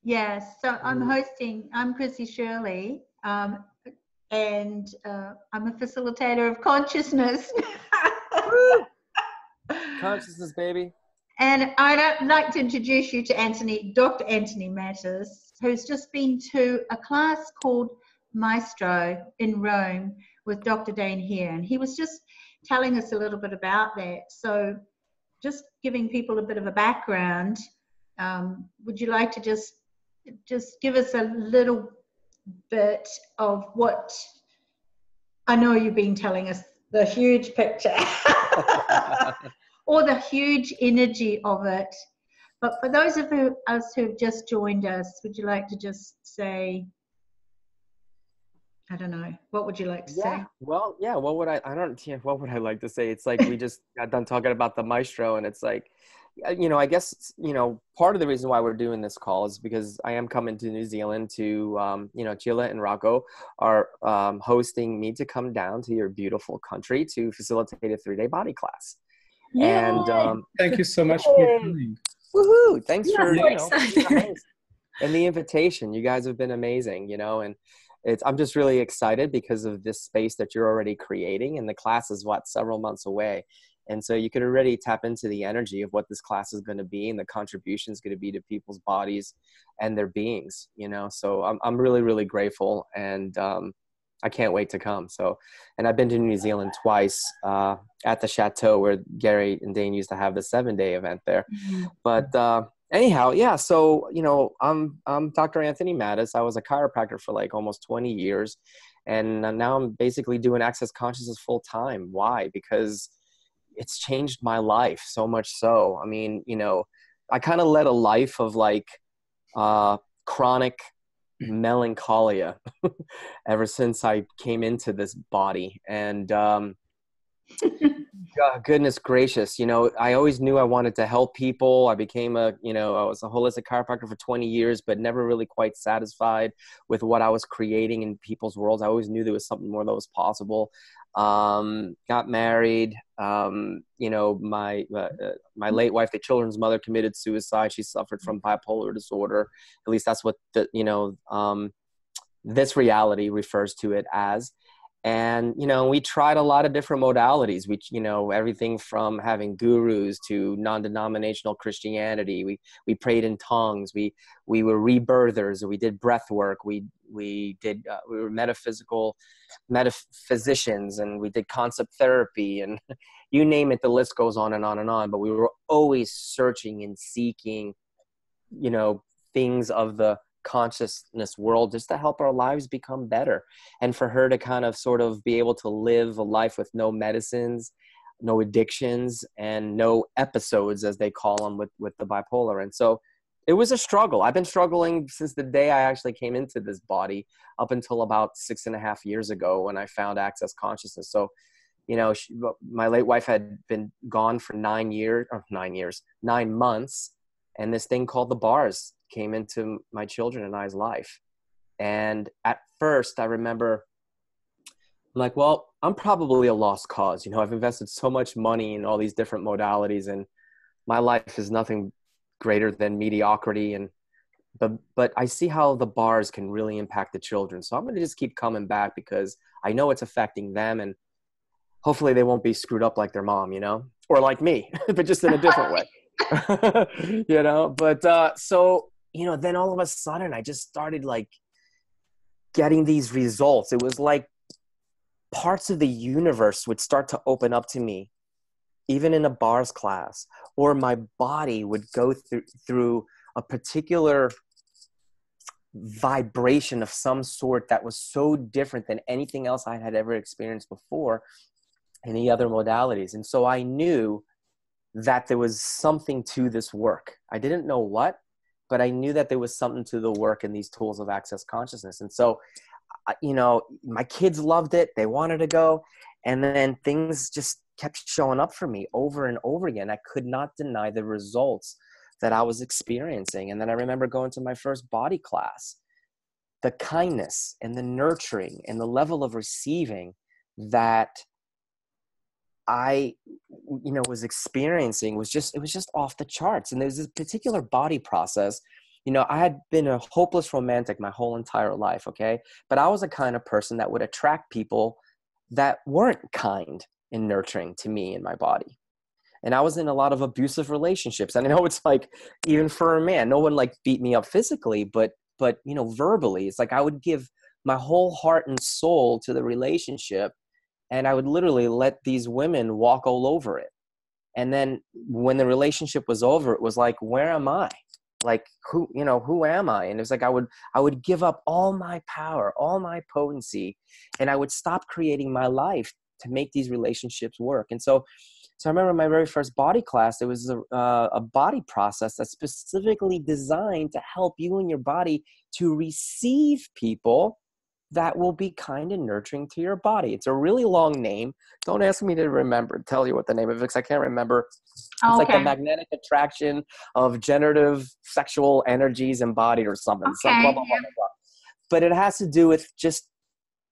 Yes, so I'm Chrissy Shirley, and I'm a facilitator of consciousness. Woo! Consciousness, baby. And I'd like to introduce you to Dr. Anthony Mattis, who's just been to a class called Maestro in Rome with Dr. Dane here. And he was just telling us a little bit about that. So just giving people a bit of a background, would you like to just give us a little bit of what I know you've been telling us, the huge picture or the huge energy of it. But for those of us who've just joined us, would you like to just say, I don't know, what would you like to say? Well, yeah, what would I like to say? It's like we just got done talking about the maestro, and it's like, I guess, part of the reason why we're doing this call is because I am coming to New Zealand to, Chile and Rocco are hosting me to come down to your beautiful country to facilitate a 3-day body class. Yay. And thank you so much for coming. Woohoo! Thanks for being the host and the invitation. You guys have been amazing, and I'm just really excited because of this space that you're already creating, and the class is several months away. And so you could already tap into the energy of what this class is going to be and the contribution is going to be to people's bodies and their beings, so I'm really, really grateful, and I can't wait to come. So, and I've been to New Zealand twice at the Chateau where Gary and Dane used to have the 7-day event there. Mm-hmm. But anyhow, yeah. So, I'm Dr. Anthony Mattis. I was a chiropractor for like almost 20 years. And now I'm basically doing Access Consciousness full time. Why? Because it's changed my life so much so. I mean, I kind of led a life of like chronic melancholia ever since I came into this body. And goodness gracious, I always knew I wanted to help people. I became I was a holistic chiropractor for 20 years, but never really quite satisfied with what I was creating in people's worlds. I always knew there was something more that was possible. Got married. My late wife, the children's mother, committed suicide. She suffered from bipolar disorder. At least that's what this reality refers to it as. And, we tried a lot of different modalities. We, everything from having gurus to non-denominational Christianity. We prayed in tongues. We were rebirthers. We did breath work. We were metaphysicians, and we did concept therapy, and you name it, the list goes on and on and on. But we were always searching and seeking, things of the consciousness world just to help our lives become better, and for her to kind of sort of be able to live a life with no medicines, no addictions, and no episodes, as they call them, with the bipolar. And so it was a struggle. I've been struggling since the day I actually came into this body up until about 6.5 years ago when I found Access Consciousness. So, my late wife had been gone for 9 months, and this thing called the bars came into my children and I's life. And at first I remember I'm like, well, I'm probably a lost cause. I've invested so much money in all these different modalities, and my life is nothing greater than mediocrity. But I see how the bars can really impact the children. So I'm going to just keep coming back because I know it's affecting them, and hopefully they won't be screwed up like their mom, or like me, but just in a different way. But so then all of a sudden I just started like getting these results. It was like parts of the universe would start to open up to me, even in a bars class, or my body would go through a particular vibration of some sort that was so different than anything else I had ever experienced before in the other modalities. And so I knew that there was something to this work. I didn't know what, but I knew that there was something to the work in these tools of Access Consciousness. And so, my kids loved it. They wanted to go. And then things just kept showing up for me over and over again. I could not deny the results that I was experiencing. And then I remember going to my first body class. The kindness and the nurturing and the level of receiving that I, was experiencing was just off the charts. And there's this particular body process You know, I had been a hopeless romantic my whole entire life, okay? But I was a kind of person that would attract people that weren't kind and nurturing to me and my body. And I was in a lot of abusive relationships. And I know it's like, even for a man, no one like beat me up physically, but you know, verbally, it's like I would give my whole heart and soul to the relationship, and I would literally let these women walk all over it. And then when the relationship was over, it was like, where am I? Like, who am I? And it was like, I would give up all my power, all my potency, and I would stop creating my life to make these relationships work. And so I remember my very first body class, there was a body process that's specifically designed to help you and your body to receive people that will be kind and nurturing to your body. It's a really long name. Don't ask me to tell you what the name of it is, because I can't remember. It's like the magnetic attraction of generative sexual energies embodied or something. Okay. Some blah, blah, blah, blah, blah. But it has to do with just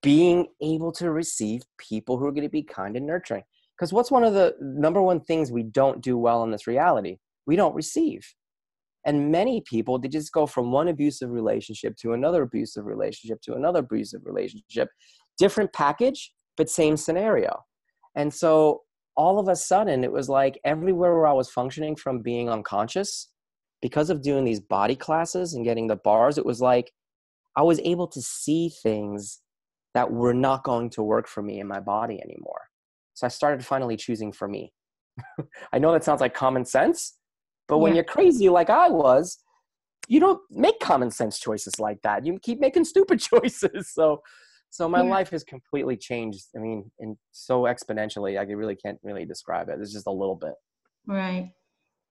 being able to receive people who are going to be kind and nurturing. Because what's one of the number one things we don't do well in this reality? We don't receive. And many people, they just go from one abusive relationship to another abusive relationship to another abusive relationship, different package, but same scenario. And so all of a sudden, it was like everywhere where I was functioning from being unconscious, because of doing these body classes and getting the bars, it was like I was able to see things that were not going to work for me in my body anymore. So I started finally choosing for me. I know that sounds like common sense, but when you're crazy like I was, you don't make common sense choices like that. You keep making stupid choices. So my life has completely changed. I mean, and so exponentially, I really can't really describe it. It's just a little bit. Right.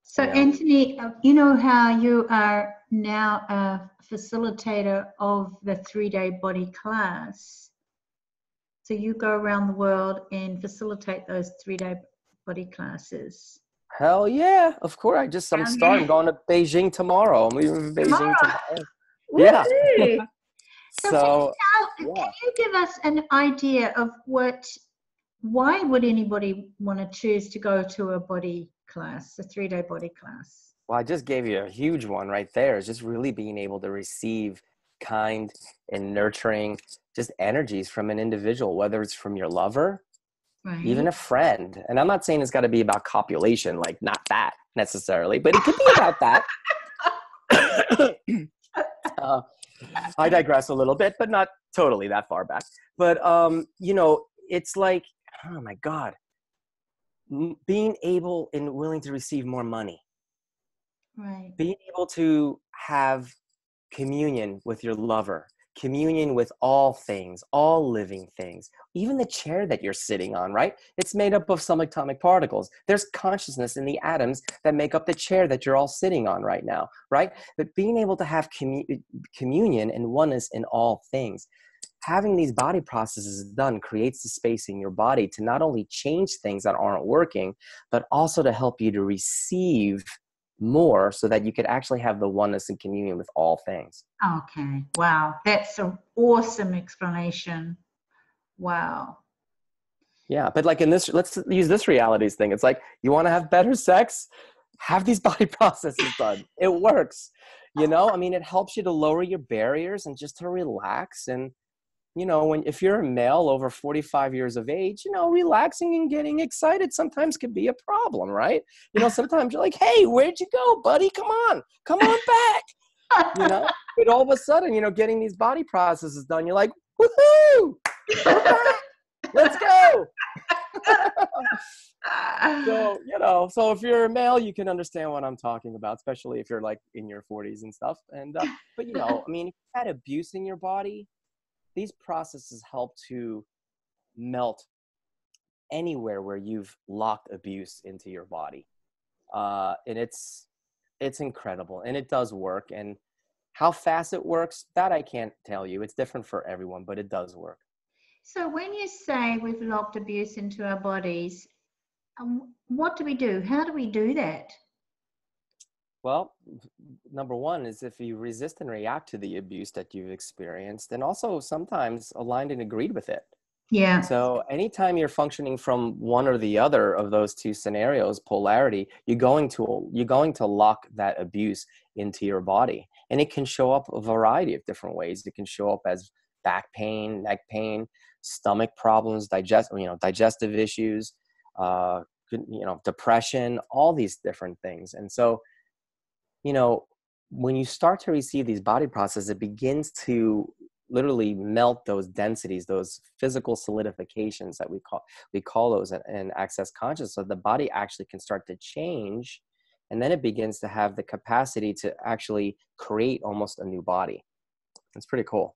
So Anthony, you know how you are now a facilitator of the 3-day body class. So you go around the world and facilitate those 3-day body classes. Hell yeah, of course. I'm going to Beijing tomorrow. I'm leaving Beijing tomorrow. Yeah. So can you give us an idea of why would anybody want to choose to go to a body class, a 3-day body class? Well, I just gave you a huge one right there. It's just really being able to receive kind and nurturing just energies from an individual, whether it's from your lover, even a friend. And I'm not saying it's got to be about copulation, like not that necessarily, but it could be about that. I digress a little bit, but not totally that far back. But, you know, it's like, oh my God, being able and willing to receive more money. Right. Being able to have communion with your lover, communion with all things, all living things, even the chair that you're sitting on, right? It's made up of subatomic particles. There's consciousness in the atoms that make up the chair that you're all sitting on right now, right? But being able to have communion and oneness in all things, having these body processes done creates the space in your body to not only change things that aren't working, but also to help you to receive more so that you could actually have the oneness and communion with all things. Okay. Wow. That's an awesome explanation. Wow. Yeah. But like in this, let's use this realities thing. It's like, you want to have better sex? Have these body processes done. It works. You know, I mean, it helps you to lower your barriers and just to relax. And, you know, if you're a male over 45 years of age, you know, relaxing and getting excited sometimes can be a problem, right? You know, sometimes you're like, hey, where'd you go, buddy? Come on back. You know, but all of a sudden, you know, getting these body processes done, you're like, woohoo, we're back. Let's go. So, you know, so if you're a male, you can understand what I'm talking about, especially if you're like in your 40s and stuff. And, but, you know, I mean, if you had abuse in your body, these processes help to melt anywhere where you've locked abuse into your body. And it's incredible, and it does work. And how fast it works, that I can't tell you. It's different for everyone, but it does work. So when you say we've locked abuse into our bodies, what do we do? How do we do that? Well, number one is if you resist and react to the abuse that you've experienced, and also sometimes aligned and agreed with it. Yeah. So anytime you're functioning from one or the other of those two scenarios, polarity, you're going to lock that abuse into your body. And it can show up a variety of different ways. It can show up as back pain, neck pain, stomach problems, digestive issues, depression, all these different things. And so, when you start to receive these body processes, it begins to literally melt those densities, those physical solidifications that we call those in Access Consciousness. So the body actually can start to change, and then it begins to have the capacity to actually create almost a new body. It's pretty cool.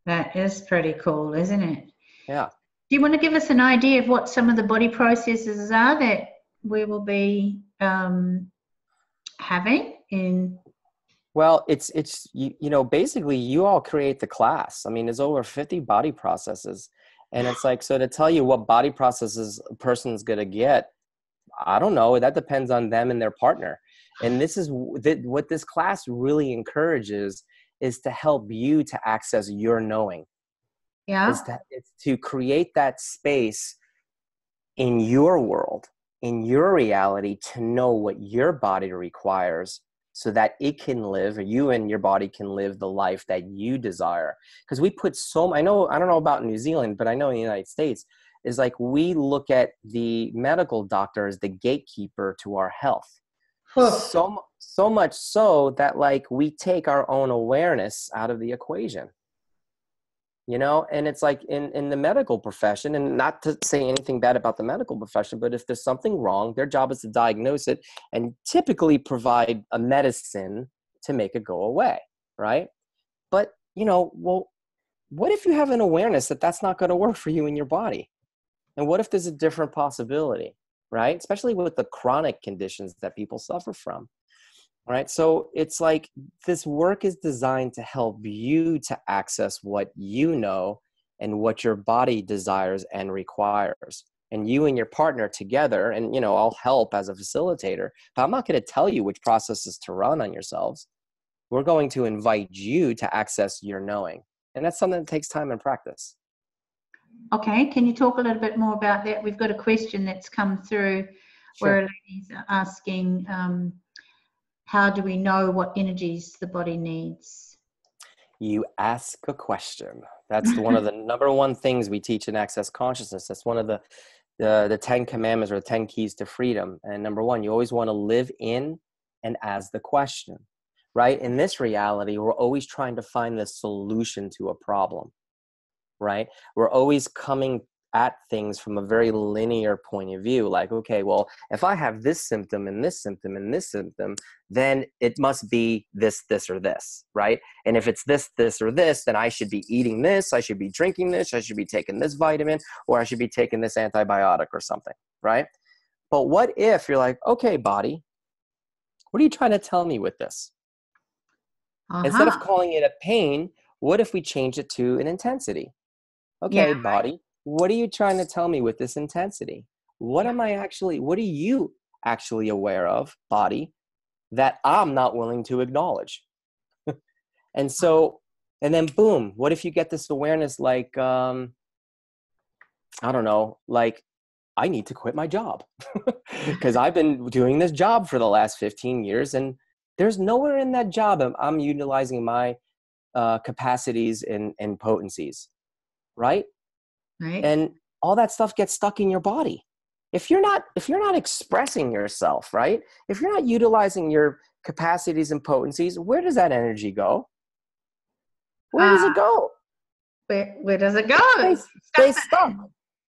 That is pretty cool, isn't it? Yeah. Do you want to give us an idea of what some of the body processes are that we will be having in? Well, it's basically you all create the class. I mean, there's over 50 body processes, and it's like, so to tell you what body processes a person's going to get, I don't know. That depends on them and their partner. And this is what this class really encourages, is to help you to access your knowing. Yeah. It's to create that space in your world, in your reality, to know what your body requires, so that it can live, or you and your body can live the life that you desire. Because we put I don't know about New Zealand, but I know in the United States, is like we look at the medical doctor as the gatekeeper to our health. So much so that like we take our own awareness out of the equation. And it's like in the medical profession, and not to say anything bad about the medical profession, but if there's something wrong, their job is to diagnose it and typically provide a medicine to make it go away, right? But, well, what if you have an awareness that that's not going to work for you in your body? And what if there's a different possibility, right? Especially with the chronic conditions that people suffer from. Right. So it's like this work is designed to help you to access what you know and what your body desires and requires. And you and your partner together, and, I'll help as a facilitator, but I'm not going to tell you which processes to run on yourselves. We're going to invite you to access your knowing. And that's something that takes time and practice. Okay. Can you talk a little bit more about that? We've got a question that's come through. Sure. Where a lady's asking, how do we know what energies the body needs? You ask a question. That's one of the number one things we teach in Access Consciousness. That's one of the 10 commandments, or the 10 keys to freedom. And number one, you always want to live in and as the question, right? In this reality, we're always trying to find the solution to a problem, right? We're always coming at things from a very linear point of view. Like, okay, well, if I have this symptom and this symptom and this symptom, then it must be this, this, or this, right? And if it's this, this, or this, then I should be eating this, I should be drinking this, I should be taking this vitamin, or I should be taking this antibiotic or something, right? But what if you're like, okay, body, what are you trying to tell me with this? Instead of calling it a pain, what if we change it to an intensity? Okay, body, what are you trying to tell me with this intensity? What are you actually aware of, body, that I'm not willing to acknowledge? And then boom, what if you get this awareness like, I don't know, like, I need to quit my job because I've been doing this job for the last 15 years and there's nowhere in that job I'm utilizing my capacities and potencies, right? Right. And all that stuff gets stuck in your body. If you're not expressing yourself, right? If you're not utilizing your capacities and potencies, where does that energy go? Where does it go? Where does it go? Stay stuck.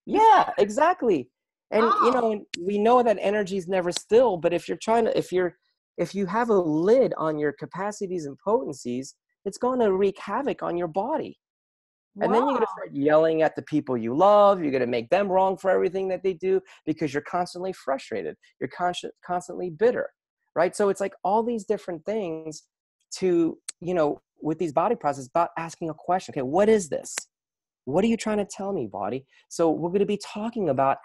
Yeah, exactly. And we know that energy is never still, but if you have a lid on your capacities and potencies, it's going to wreak havoc on your body. And then you're going to start yelling at the people you love. You're going to make them wrong for everything that they do because you're constantly frustrated. You're constantly bitter, right? So it's like all these different things to, with these body processes, about asking a question. Okay, what is this? What are you trying to tell me, body? So we're going to be talking about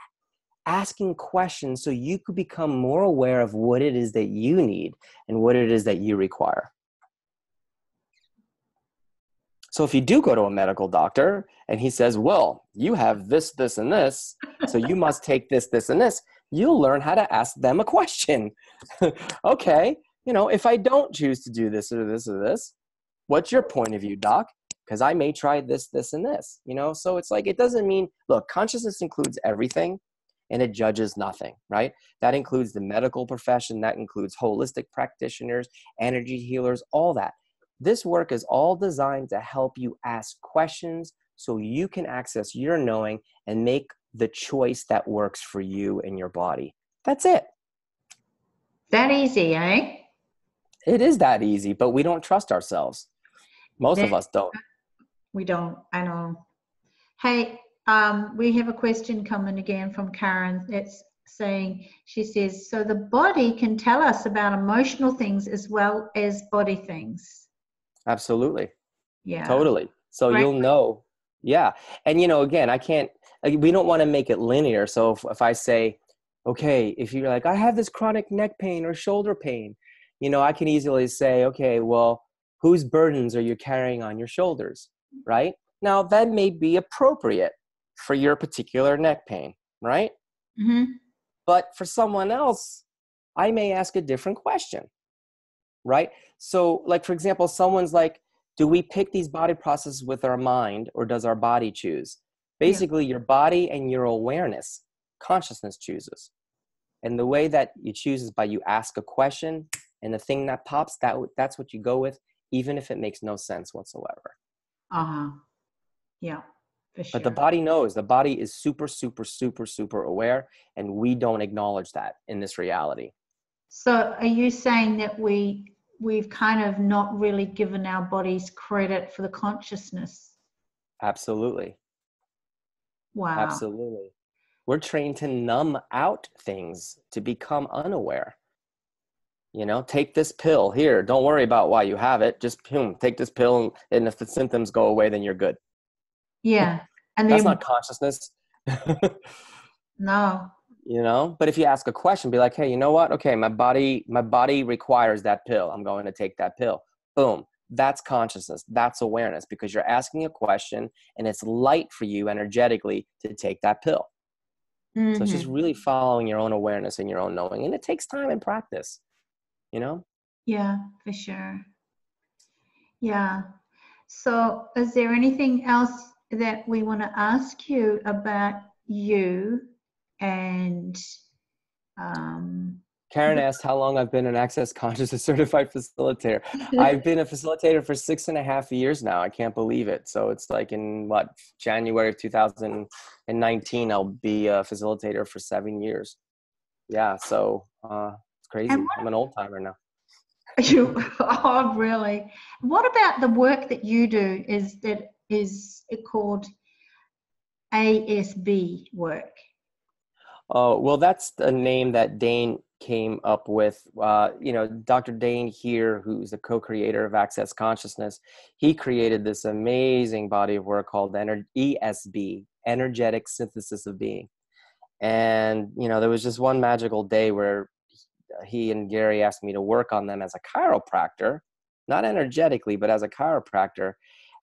asking questions so you could become more aware of what it is that you need and what it is that you require. So if you do go to a medical doctor and he says, well, you have this, this, and this, so you must take this, this, and this, you'll learn how to ask them a question. Okay, if I don't choose to do this or this or this, what's your point of view, doc? Because I may try this, this, and this, So it's like, it doesn't mean, look, consciousness includes everything and it judges nothing, right? That includes the medical profession. That includes holistic practitioners, energy healers, all that. This work is all designed to help you ask questions so you can access your knowing and make the choice that works for you and your body. That's it. That easy, eh? It is that easy, but we don't trust ourselves. Most of us don't. We don't. I know. Hey, we have a question coming again from Karen. It's saying, she says, so the body can tell us about emotional things as well as body things. Absolutely. Yeah. Totally. So Right. you'll know. Yeah. And, again, we don't want to make it linear. So if I say, okay, if you're like, I have this chronic neck pain or shoulder pain, I can easily say, okay, well, whose burdens are you carrying on your shoulders? Right? Now, that may be appropriate for your particular neck pain, right? Mm-hmm. But for someone else, I may ask a different question, right? So, like, for example, someone's like, do we pick these body processes with our mind or does our body choose? Basically, your body and your awareness, consciousness chooses. And the way that you choose is by you ask a question and the thing that pops, that's what you go with, even if it makes no sense whatsoever. Uh-huh. Yeah, for sure. But the body knows. The body is super, super, super, super aware, and we don't acknowledge that in this reality. So are you saying that we've kind of not really given our bodies credit for the consciousness? Absolutely. Wow. Absolutely. We're trained to numb out things, to become unaware. Take this pill here. Don't worry about why you have it. Just take this pill, and if the symptoms go away, then you're good. Yeah. And That's then not consciousness. no. But if you ask a question, be like, hey, you know what? Okay, my body requires that pill. I'm going to take that pill. Boom. That's consciousness. That's awareness, because you're asking a question and it's light for you energetically to take that pill. Mm-hmm. So it's just really following your own awareness and your own knowing. And it takes time and practice, Yeah, for sure. Yeah. So is there anything else that we want to ask you about you? And Karen asked how long I've been an Access Consciousness Certified Facilitator. I've been a facilitator for 6.5 years now. I can't believe it. So it's like in January of 2019, I'll be a facilitator for 7 years. Yeah. So it's crazy. I'm an old timer now. Oh, really? What about the work that you do? Is it called ASB work? Oh, well, that's the name that Dane came up with. Dr. Dane here, who's the co-creator of Access Consciousness, he created this amazing body of work called ESB, Energetic Synthesis of Being. And, there was just one magical day where he and Gary asked me to work on them as a chiropractor, not energetically, but as a chiropractor.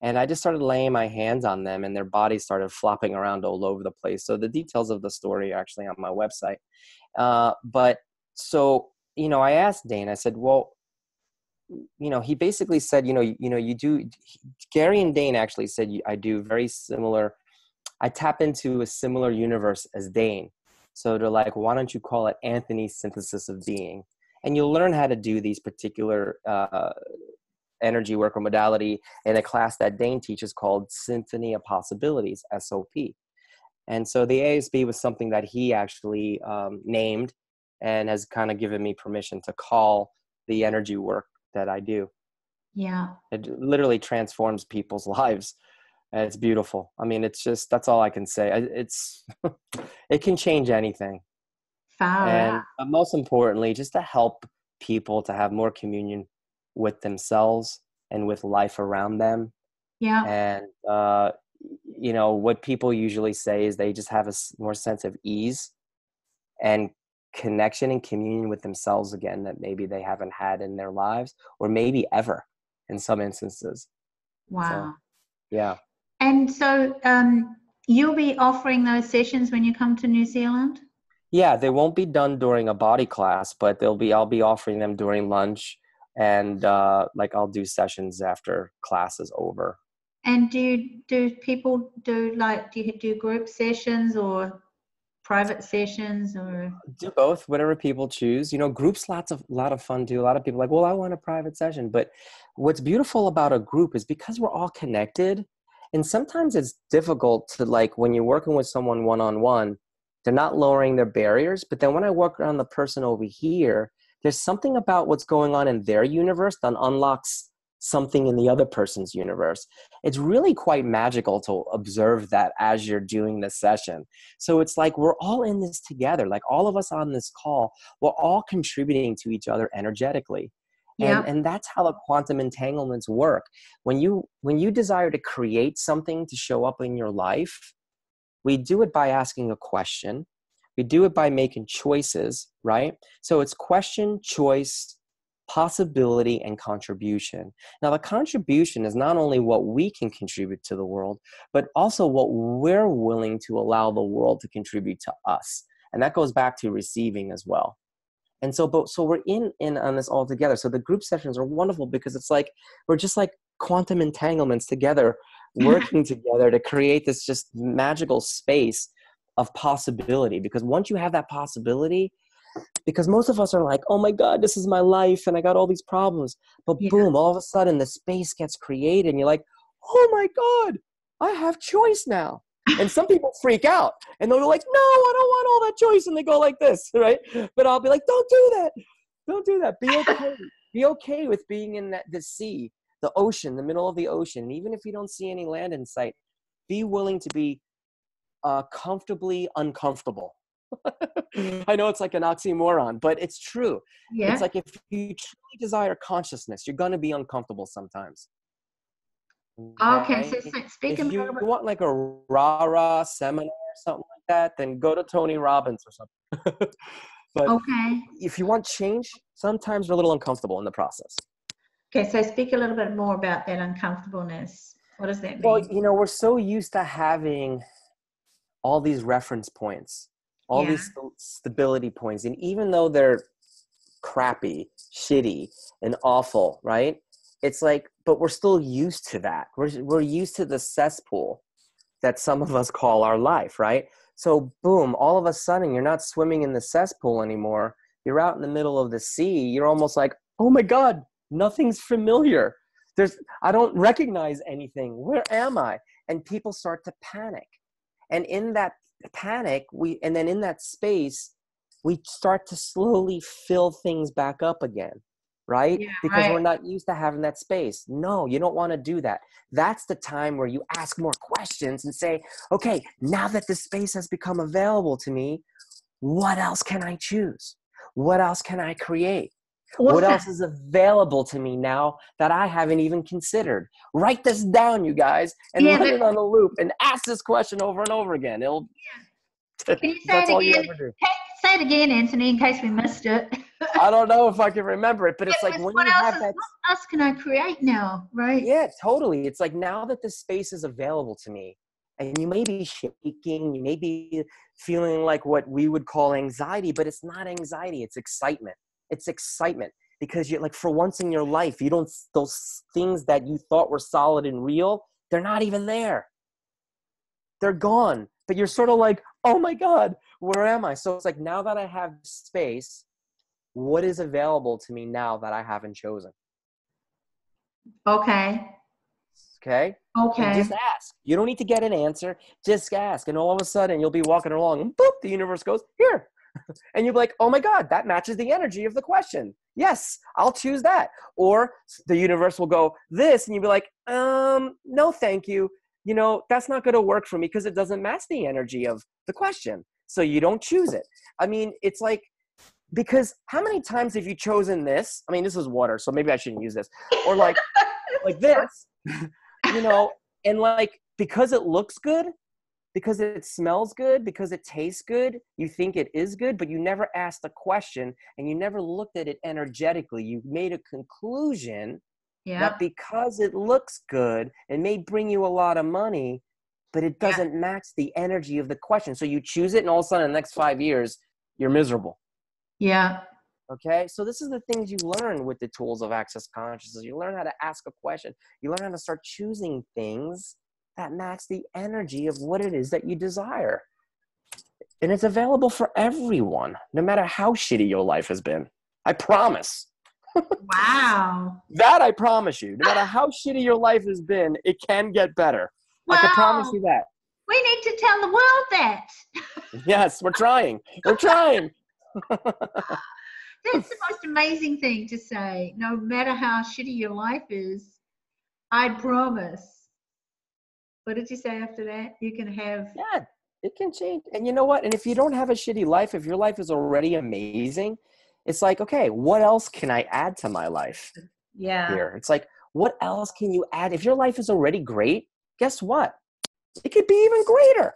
And I just started laying my hands on them and their bodies started flopping around all over the place. So the details of the story are actually on my website. But so, I asked Dane, I said, well, he basically said, you do, Gary and Dane actually said, I do very similar, I tap into a similar universe as Dane. So they're like, why don't you call it Anthony's Synthesis of Being? And you'll learn how to do these particular energy work or modality in a class that Dane teaches called Symphony of Possibilities, SOP. And so the ASB was something that he actually named and has kind of given me permission to call the energy work that I do. Yeah. It literally transforms people's lives. And it's beautiful. I mean, it's just, that's all I can say. It can change anything. But most importantly, just to help people to have more communion with themselves and with life around them. Yeah. And, what people usually say is they just have a more sense of ease and connection and communion with themselves again that maybe they haven't had in their lives or maybe ever in some instances. Wow. So, yeah. And so you'll be offering those sessions when you come to New Zealand? Yeah, they won't be done during a body class, but I'll be offering them during lunch, and like I'll do sessions after class is over. And do people do like, do you do group sessions or private sessions or? Do both, whatever people choose. You know, groups, lot of fun too. A lot of people are like, well, I want a private session. But what's beautiful about a group is because we're all connected, and sometimes it's difficult to, like, when you're working with someone one-on-one, they're not lowering their barriers. But then when I work around the person over here, there's something about what's going on in their universe that unlocks something in the other person's universe. It's really quite magical to observe that as you're doing this session. So it's like we're all in this together. Like all of us on this call, we're all contributing to each other energetically. Yeah. And that's how the quantum entanglements work. When you desire to create something to show up in your life, we do it by asking a question. We do it by making choices, right? So it's question, choice, possibility, and contribution. Now, the contribution is not only what we can contribute to the world, but also what we're willing to allow the world to contribute to us. And that goes back to receiving as well. And so we're in on this all together. So the group sessions are wonderful because it's like we're just like quantum entanglements together, working together to create this just magical space of possibility. Because once you have that possibility, because most of us are like, oh my God, this is my life and I got all these problems. But Yeah. boom, all of a sudden the space gets created and you're like, oh my God, I have choice now. And some people freak out and they're like, no, I don't want all that choice. And they go like this, right? But I'll be like, don't do that. Don't do that. Be okay. Be okay with being in the sea, the ocean, the middle of the ocean. And even if you don't see any land in sight, be willing to be comfortably uncomfortable. I know it's like an oxymoron, but it's true. Yeah. It's like if you truly desire consciousness, you're going to be uncomfortable sometimes. Okay. So If speaking a you little bit. want like a rah-rah seminar or something like that, then go to Tony Robbins or something. But Okay. if you want change, sometimes we're a little uncomfortable in the process. Okay. So speak a little bit more about that uncomfortableness. What does that Well, mean? you know, we're so used to having all these reference points, all Yeah. these stability points. And even though they're crappy, shitty, and awful, right? It's like, but we're still used to that. We're used to the cesspool that some of us call our life, right? So boom, all of a sudden you're not swimming in the cesspool anymore. You're out in the middle of the sea. You're almost like, oh my God, nothing's familiar. I don't recognize anything. Where am I? And people start to panic. And in that panic, and then in that space, we start to slowly fill things back up again, right? Yeah. Because Right. we're not used to having that space. No, you don't want to do that. That's the time where you ask more questions and say, okay, now that this space has become available to me, what else can I choose? What else can I create? What Awesome. else is available to me now that I haven't even considered? Write this down, you guys, and Yeah. run it on a loop and ask this question over and over again. Can you say That's it all you again? ever do. Say it again, Anthony, in case we missed it. I don't know if I can remember it, but it's It like was, when you have that. what else can I create now? Right? Yeah, totally. It's like now that this space is available to me, and you may be shaking, you may be feeling like what we would call anxiety, but it's not anxiety, it's excitement. It's excitement because you're like, for once in your life, you don't, those things that you thought were solid and real, they're not even there. They're gone. But you're sort of like, oh my God, where am I? So it's like, now that I have space, what is available to me now that I haven't chosen? Okay. Okay? And Okay. just ask. You don't need to get an answer. Just ask. And all of a sudden, you'll be walking along and boop, the universe goes, here. And you'll be like, oh my God, that matches the energy of the question. Yes, I'll choose that. Or the universe will go, this. And you'll be like, no, thank you. You know, that's not going to work for me because it doesn't match the energy of the question. So you don't choose it. I mean, it's like, because how many times have you chosen this? I mean, this is water, so maybe I shouldn't use this. Or like this, you know, and like, because it looks good, because it smells good, because it tastes good, you think it is good, but you never asked the question and you never looked at it energetically. You made a conclusion Yeah. that because it looks good, it may bring you a lot of money, but it doesn't match the energy of the question. So you choose it, and all of a sudden in the next 5 years, you're miserable. Yeah. Okay, so this is the things you learn with the tools of access consciousness. You learn how to ask a question. You learn how to start choosing things that match the energy of what it is that you desire. And it's available for everyone, no matter how shitty your life has been. I promise. Wow. That I promise you. No matter how shitty your life has been, it can get better. I can promise Wow. you that. We need to tell the world that. Yes, we're trying. We're trying. That's the most amazing thing to say. No matter how shitty your life is, I promise. What did you say after that? You can have. Yeah, it can change. And you know what? And if you don't have a shitty life, if your life is already amazing, it's like, okay, what else can I add to my life Yeah. here? It's like, what else can you add? If your life is already great, guess what? It could be even greater.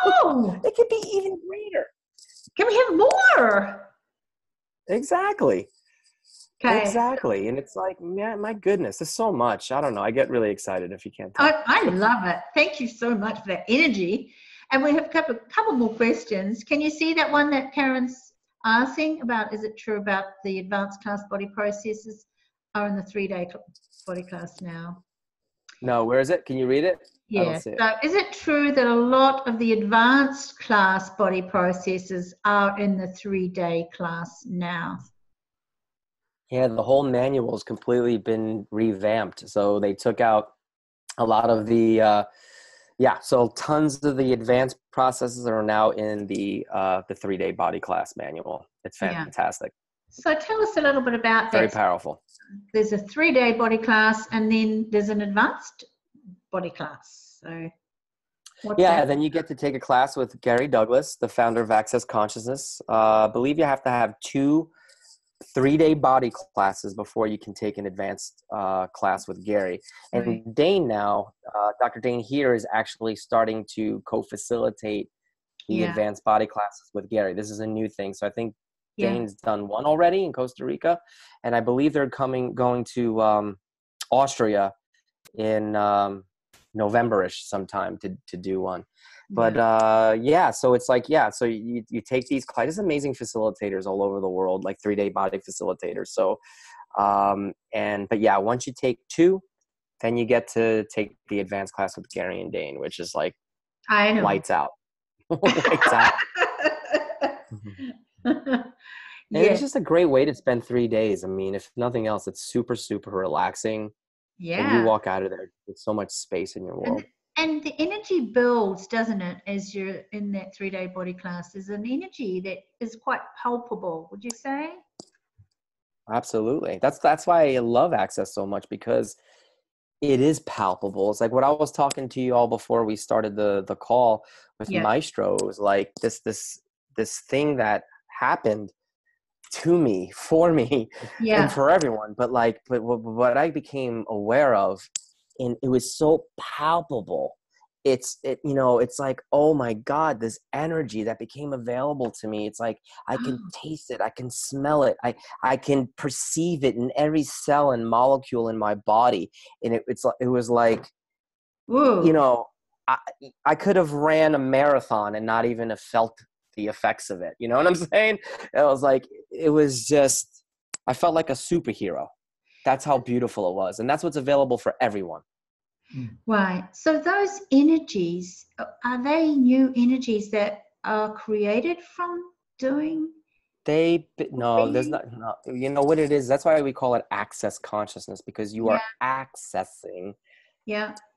Oh, It could be even greater. can we have more? Exactly. Okay. Exactly. And it's like, man, my goodness, there's so much. I don't know. I get really excited if you can't tell. I love it. Thank you so much for that energy. And we have a couple more questions. Can you see that one that Karen's asking about? Is it true about the advanced class body processes are in the 3-day body class now? No, where is it? Can you read it? I don't Yeah. see it. So is it true that a lot of the advanced class body processes are in the 3-day class now? Yeah, the whole manual has completely been revamped. So they took out a lot of the, so tons of the advanced processes are now in the 3-day body class manual. It's fantastic. So tell us a little bit about that. Very powerful. There's a 3-day body class and then there's an advanced body class. So what's that? Then you get to take a class with Gary Douglas, the founder of Access Consciousness. I believe you have to have 2 3-day body classes before you can take an advanced class with Gary. And Right. Dane now, Dr. Dane here is actually starting to co-facilitate the advanced body classes with Gary. This is a new thing. So I think Dane's done one already in Costa Rica. And I believe they're going to Austria in November-ish sometime to do one. But so it's like, so you take these classes. There's amazing facilitators all over the world, like 3-day body facilitators. So, once you take 2, then you get to take the advanced class with Gary and Dane, which is like lights out. Lights out. And it's just a great way to spend 3 days. I mean, if nothing else, it's super, super relaxing. Yeah. And you walk out of there with so much space in your world. And the energy builds, doesn't it, as you're in that 3-day body class? There's an energy that is quite palpable, would you say? Absolutely. That's why I love Access so much, because it is palpable. It's like what I was talking to you all before we started the call with Maestro. It was like this thing that happened to me, for me, and for everyone. But what I became aware of, and it was so palpable. It's like, oh my God, this energy that became available to me. It's like, I can taste it. I can smell it. I can perceive it in every cell and molecule in my body. And it was like, whoa. I could have ran a marathon and not even have felt the effects of it. You know what I'm saying? It was like, I felt like a superhero. That's how beautiful it was. And that's what's available for everyone. Right. So those energies, are they new energies that are created from doing? No, there's not. No, you know what it is? That's why we call it access consciousness, because you are accessing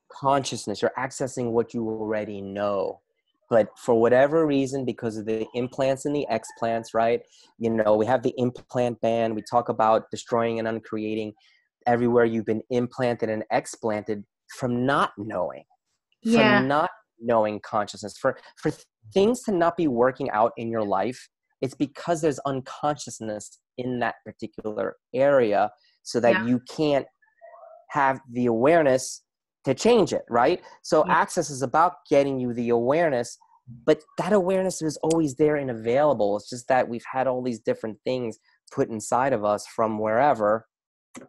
consciousness. You're accessing what you already know. But for whatever reason, because of the implants and the explants, right? We have the implant ban. We talk about destroying and uncreating everywhere you've been implanted and explanted from not knowing, from not knowing consciousness, for things to not be working out in your life. It's because there's unconsciousness in that particular area, so that you can't have the awareness to change it, right? So access is about getting you the awareness, but that awareness is always there and available. It's just that we've had all these different things put inside of us from wherever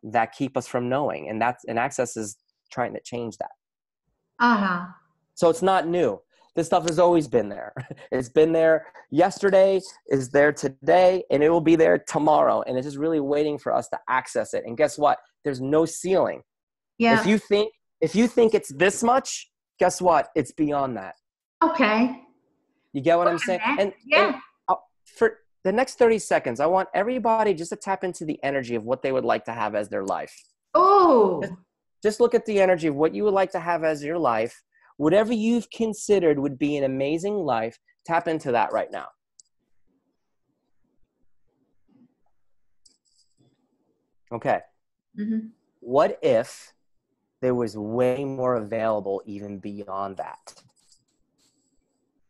that keep us from knowing. And access is trying to change that. So it's not new. This stuff has always been there. It's been there yesterday, is there today, and it will be there tomorrow. And it's just really waiting for us to access it. And guess what? There's no ceiling. Yeah. If you think it's this much, guess what? It's beyond that. Okay. You get what I'm saying? And for the next 30 seconds, I want everybody just to tap into the energy of what they would like to have as their life. Oh. Just look at the energy of what you would like to have as your life. Whatever you've considered would be an amazing life, tap into that right now. Okay. Mm-hmm. What if there was way more available even beyond that?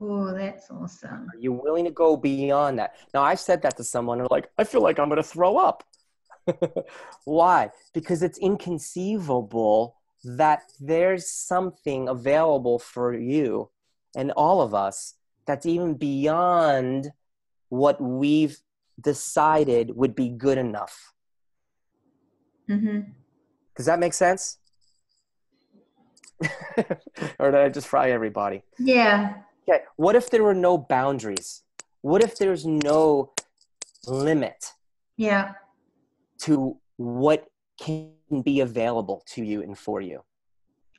Oh, that's awesome. Are you willing to go beyond that? Now, I've said that to someone, they're like, I feel like I'm going to throw up. Why? Because it's inconceivable that there's something available for you and all of us that's even beyond what we've decided would be good enough. Mm-hmm. Does that make sense? Or did I just fry everybody? Yeah. Okay. What if there were no boundaries? What if there's no limit? Yeah. To what can be available to you and for you.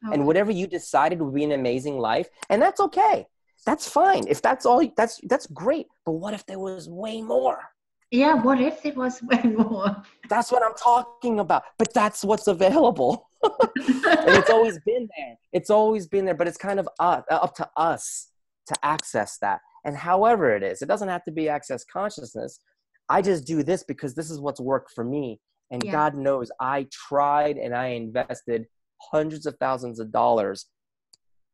Okay. And whatever you decided would be an amazing life, and that's okay. That's fine. If that's all, that's great. But what if there was way more? Yeah, what if there was way more? That's what I'm talking about. But that's what's available. And it's always been there. It's always been there, but it's kind of up to us to access that. And however it is, it doesn't have to be access consciousness. I just do this because this is what's worked for me. And God knows I tried and I invested hundreds of thousands of dollars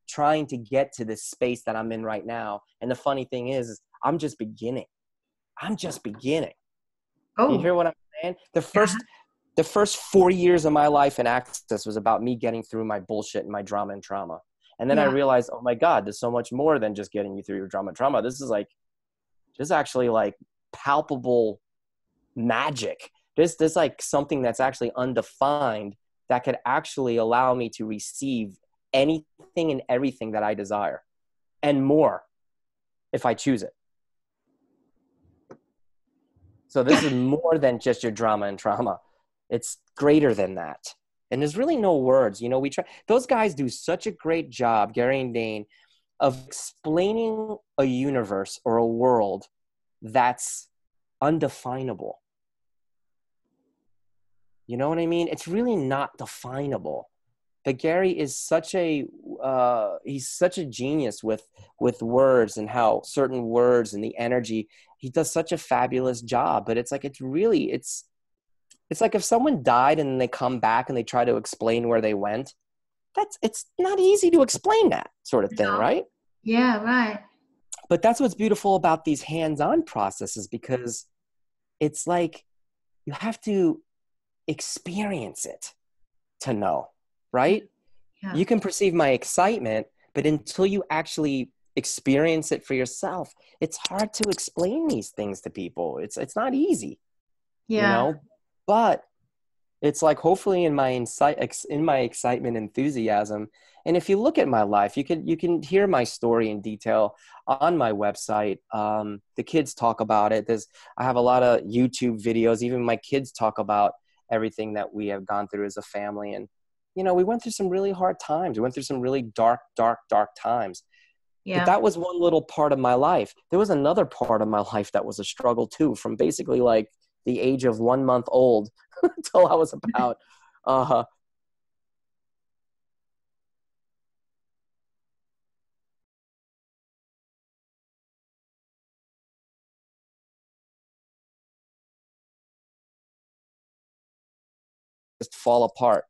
trying to get to this space that I'm in right now. And the funny thing is I'm just beginning. I'm just beginning. Oh. You hear what I'm saying? The first 4 years of my life in Access was about me getting through my bullshit and my drama and trauma. And then I realized, oh my God, there's so much more than just getting you through your drama and trauma. This is actually like palpable magic. There's like something that's actually undefined that could actually allow me to receive anything and everything that I desire and more if I choose it. So this is more than just your drama and trauma. It's greater than that. And there's really no words. You know, those guys do such a great job, Gary and Dane, of explaining a universe or a world that's undefinable. You know what I mean? It's really not definable. But Gary is he's such a genius with words and how certain words and the energy, he does such a fabulous job. But it's like, it's like if someone died and they come back and they try to explain where they went, it's not easy to explain that sort of thing, right? Yeah, right. But that's what's beautiful about these hands-on processes, because it's like you have to experience it to know, right? Yeah. You can perceive my excitement, but until you actually experience it for yourself, it's hard to explain these things to people. It's not easy, you know? But it's like, hopefully in my excitement, enthusiasm, and if you look at my life, you can hear my story in detail on my website. The kids talk about it. I have a lot of YouTube videos. Even my kids talk about everything that we have gone through as a family. And, you know, we went through some really hard times. We went through some really dark times. Yeah. But that was one little part of my life. There was another part of my life that was a struggle too, from basically like the age of 1 month old until I was about, just fall apart.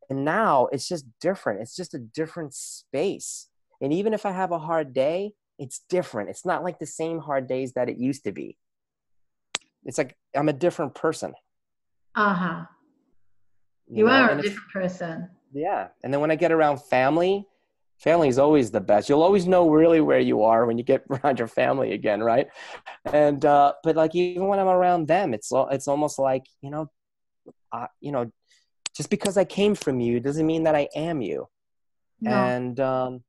And now it's just different. It's just a different space. And even if I have a hard day, it's different. It's not like the same hard days that it used to be. It's like I'm a different person. Uh-huh. You know? Are a different person. Yeah. And then when I get around family is always the best. You'll always know really where you are when you get around your family again, right? And but like even when I'm around them, it's almost like, just because I came from you doesn't mean that I am you. No. And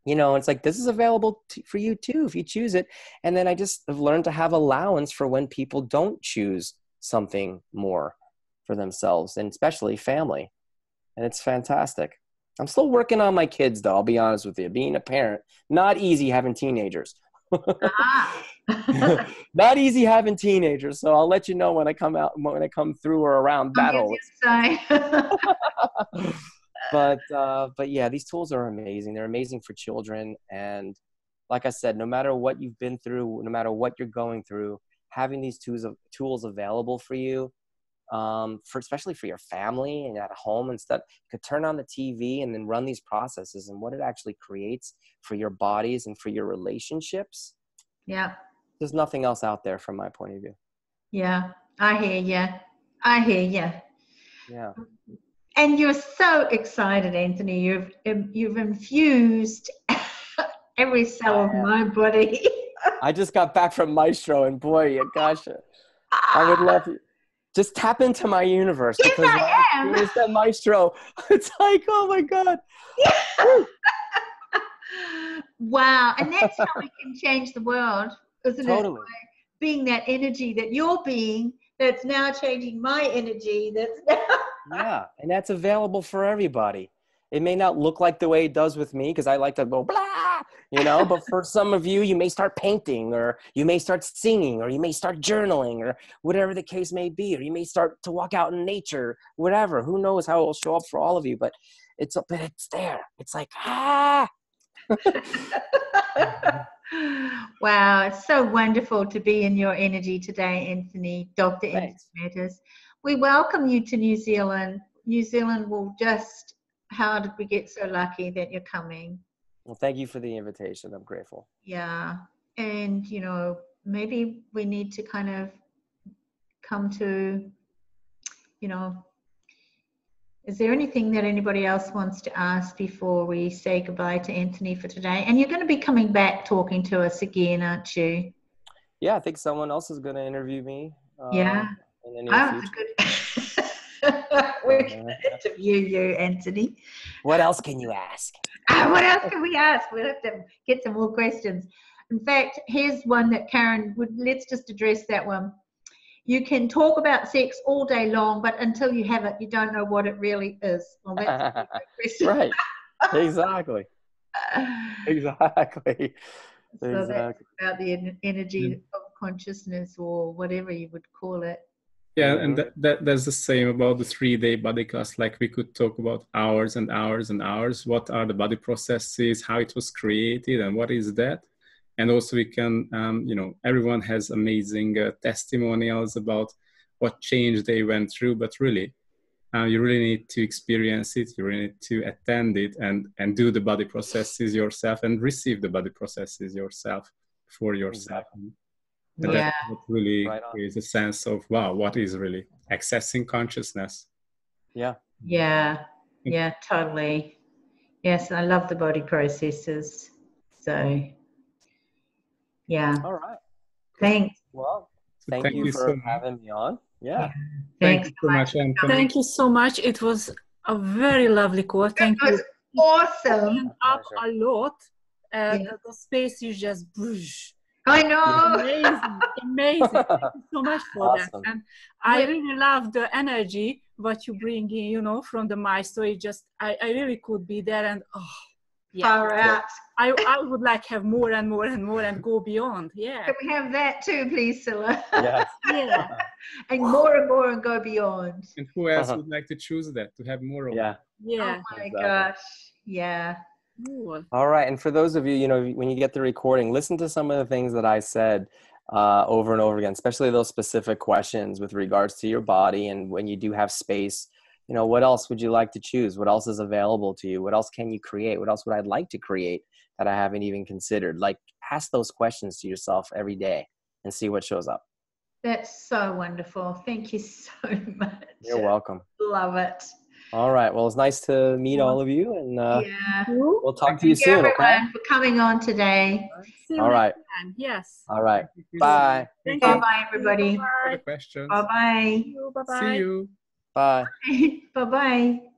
you know, it's like, this is available for you too, if you choose it. And then I just have learned to have allowance for when people don't choose something more for themselves, and especially family. And it's fantastic. I'm still working on my kids, though. I'll be honest with you. Being a parent, not easy having teenagers. Not easy having teenagers. So I'll let you know when I come through or around that hole. But yeah, these tools are amazing. They're amazing for children. And like I said, no matter what you've been through, no matter what you're going through, having these tools available for you, especially for your family and at home and stuff, you could turn on the TV and then run these processes, and what it actually creates for your bodies and for your relationships. Yeah. There's nothing else out there from my point of view. Yeah. I hear you. I hear you. Yeah. And you're so excited, Anthony. You've infused every cell of my body. I just got back from Maestro, and boy, gosh, I would love you. Just tap into my universe, yes, because I am. when it's that Maestro, it's like, oh my God. Wow. And that's how we can change the world, isn't Totally. it? Like being that energy that you're being, that's now changing my energy. That's now. Yeah. And that's available for everybody. It may not look like the way it does with me, because I like to go blah, you know, but for some of you, you may start painting, or you may start singing, or you may start journaling, or whatever the case may be, or you may start to walk out in nature, whatever. Who knows how it will show up for all of you, but it's there. It's like, Wow, it's so wonderful to be in your energy today, Anthony, Dr. Anthony Mattis. We welcome you to New Zealand. New Zealand will just, how did we get so lucky that you're coming? Well, thank you for the invitation. I'm grateful. Yeah, and you know, maybe we need to kind of come to, you know, is there anything that anybody else wants to ask before we say goodbye to Anthony for today? And you're going to be coming back talking to us again, aren't you? Yeah, I think someone else is going to interview me. Yeah. In the near future. Good. We're going to interview you, Anthony. What else can you ask? What else can we ask? We'll have to get some more questions. In fact, here's one that Karen would, let's just address that one. You can talk about sex all day long, but until you have it, you don't know what it really is. Well, that's a great question. Right. Exactly. Exactly. So that's about the energy of consciousness, or whatever you would call it. Yeah, and that's the same about the 3-day body class. Like, we could talk about hours and hours and hours. What are the body processes, how it was created, and what is that? And also we can, you know, everyone has amazing testimonials about what change they went through, but really, you really need to experience it. You really need to attend it and do the body processes yourself and receive the body processes yourself for yourself. Exactly. And Yeah. that really is a sense of, wow, what is really accessing consciousness? Yeah. Yeah. Yeah, totally. Yes, I love the body processes. So, yeah. All right. Thanks. Well, thank you for having me on. Yeah. Thanks so much, Anthony. Thank you so much. It was a very lovely call. Thank you. It was awesome. Up a lot. The space you just push. I know. Amazing. Thank you so much for that. And I really love the energy what you bring in, you know, from the Maestro. It just, I really could be there, and Far out. I would like have more and more and more and go beyond. Yeah. Can we have that too, please, Scylla? Yes. Yeah. And more and go beyond. And who else would like to choose that, to have more of that? Yeah. Oh my gosh. Yeah. Cool. All right. And for those of you, you know, when you get the recording, listen to some of the things that I said over and over again, especially those specific questions with regards to your body. And when you do have space, you know, what else would you like to choose? What else is available to you? What else can you create? What else would I like to create that I haven't even considered? Like, ask those questions to yourself every day and see what shows up. That's so wonderful. Thank you so much. You're welcome. Love it. All right. Well, it's nice to meet all of you, and we'll talk to you soon. Thank you, everyone, okay? for coming on today. All right. Yes. All right. Bye. Bye-bye, everybody. Questions. Bye-bye. Bye-bye. See you. Bye. Bye-bye.